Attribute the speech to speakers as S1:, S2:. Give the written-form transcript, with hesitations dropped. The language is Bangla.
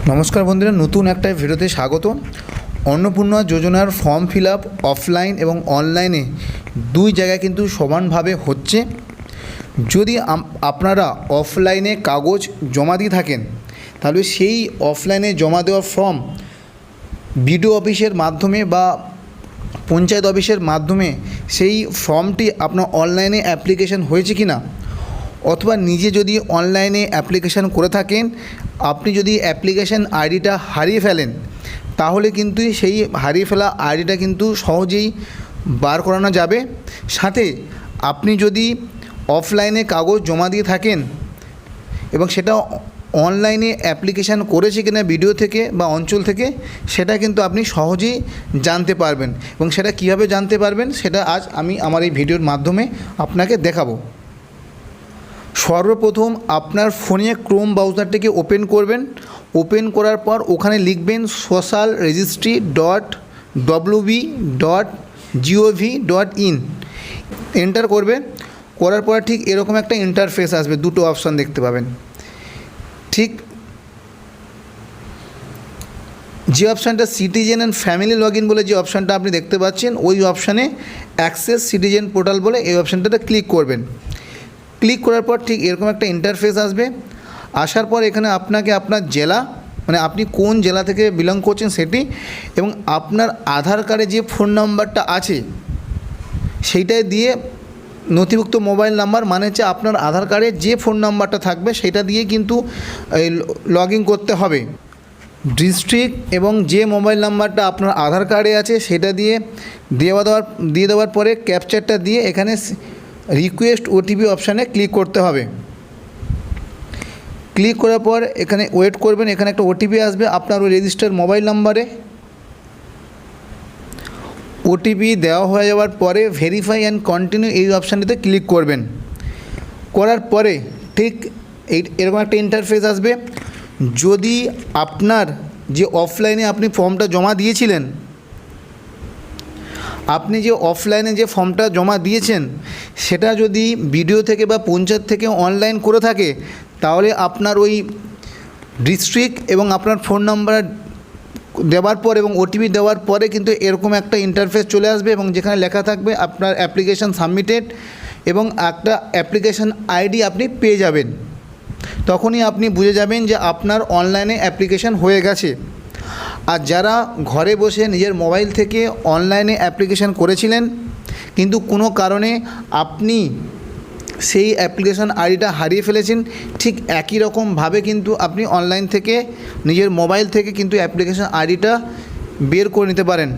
S1: নমস্কার বন্ধুরা, নতুন একটা ভিডিওতে স্বাগত। অন্নপূর্ণা যোজনার ফর্ম ফিল আপ অফলাইন এবং অনলাইনে দুই জায়গায় কিন্তু সমানভাবে হচ্ছে। যদি আপনারা অফলাইনে কাগজ জমা দিয়ে থাকেন, তাহলে সেই অফলাইনে জমা দেওয়ার ফর্ম বিডিও অফিসের মাধ্যমে বা পঞ্চায়েত অফিসের মাধ্যমে সেই ফর্মটি আপনার অনলাইনে অ্যাপ্লিকেশন হয়েছে কি না, অথবা নিজে যদি অনলাইনে অ্যাপ্লিকেশান করে থাকেন, আপনি যদি অ্যাপ্লিকেশান আইডিটা হারিয়ে ফেলেন, তাহলে কিন্তু সেই হারিয়ে ফেলা আইডিটা কিন্তু সহজেই বার করানো যাবে। সাথে আপনি যদি অফলাইনে কাগজ জমা দিয়ে থাকেন এবং সেটা অনলাইনে অ্যাপ্লিকেশান করেছে কিনা ভিডিও থেকে বা অঞ্চল থেকে, সেটা কিন্তু আপনি সহজেই জানতে পারবেন। এবং সেটা কীভাবে জানতে পারবেন সেটা আজ আমি আমার এই ভিডিওর মাধ্যমে আপনাকে দেখাবো। সর্বপ্রথম আপনার ফোনে ক্রোম ব্রাউজারটিকে ওপেন করবেন। ওপেন করার পর ওখানে লিখবেন social registry.wb.gov.in, এন্টার করবেন। করার পর ঠিক এরকম একটা ইন্টারফেস আসবে, দুটো অপশান দেখতে পাবেন। ঠিক যে অপশানটা citizen and family log in বলে যে অপশানটা আপনি দেখতে পাচ্ছেন, ওই অপশানে অ্যাক্সেস সিটিজেন পোর্টাল বলে এই অপশানটাতে ক্লিক করবেন। ক্লিক করার পর ঠিক এরকম একটা ইন্টারফেস আসবে। আসার পর এখানে আপনাকে আপনার জেলা, মানে আপনি কোন জেলা থেকে বিলং করছেন সেটি, এবং আপনার আধার কার্ডে যে ফোন নাম্বারটা আছে সেইটাই দিয়ে নথিভুক্ত মোবাইল নাম্বার, মানে হচ্ছে আপনার আধার কার্ডে যে ফোন নাম্বারটা থাকবে সেটা দিয়ে কিন্তু লগ ইন করতে হবে। ডিস্ট্রিক্ট এবং যে মোবাইল নাম্বারটা আপনার আধার কার্ডে আছে সেটা দিয়ে দেওয়ার পরে ক্যাপচারটা দিয়ে এখানে রিকোয়েস্ট ওটিপি অপশানে ক্লিক করতে হবে। ক্লিক করার পর এখানে ওয়েট করবেন, এখানে একটা ওটিপি আসবে আপনার ওই রেজিস্টার্ড মোবাইল নাম্বারে। ওটিপি দেওয়া হয়ে যাওয়ার পরে ভেরিফাই অ্যান্ড কন্টিনিউ এই অপশানটিতে ক্লিক করবেন। করার পরে ঠিক এরকম একটা ইন্টারফেস আসবে। যদি আপনার যে অফলাইনে আপনি ফর্মটা জমা দিয়েছিলেন, আপনি যে অফলাইনে যে ফর্মটা জমা দিয়েছেন সেটা যদি বিডিও থেকে বা পঞ্চায়েত থেকে অনলাইন করে থাকে, তাহলে আপনার ওই ডিস্ট্রিক্ট এবং আপনার ফোন নাম্বার দেওয়ার পর এবং ওটিপি দেওয়ার পরে কিন্তু এরকম একটা ইন্টারফেস চলে আসবে, এবং যেখানে লেখা থাকবে আপনার অ্যাপ্লিকেশান সাবমিটেড এবং একটা অ্যাপ্লিকেশান আইডি আপনি পেয়ে যাবেন। তখনই আপনি বুঝে যাবেন যে আপনার অনলাইনে অ্যাপ্লিকেশান হয়ে গেছে। আর যারা ঘরে বসে নিজের মোবাইল থেকে অনলাইনে অ্যাপ্লিকেশান করেছিলেন কিন্তু কোনো কারণে আপনি সেই অ্যাপ্লিকেশান আইডিটা হারিয়ে ফেলেছেন, ঠিক একই রকমভাবে কিন্তু আপনি অনলাইন থেকে নিজের মোবাইল থেকে কিন্তু অ্যাপ্লিকেশান আইডিটা বের করে নিতে পারেন।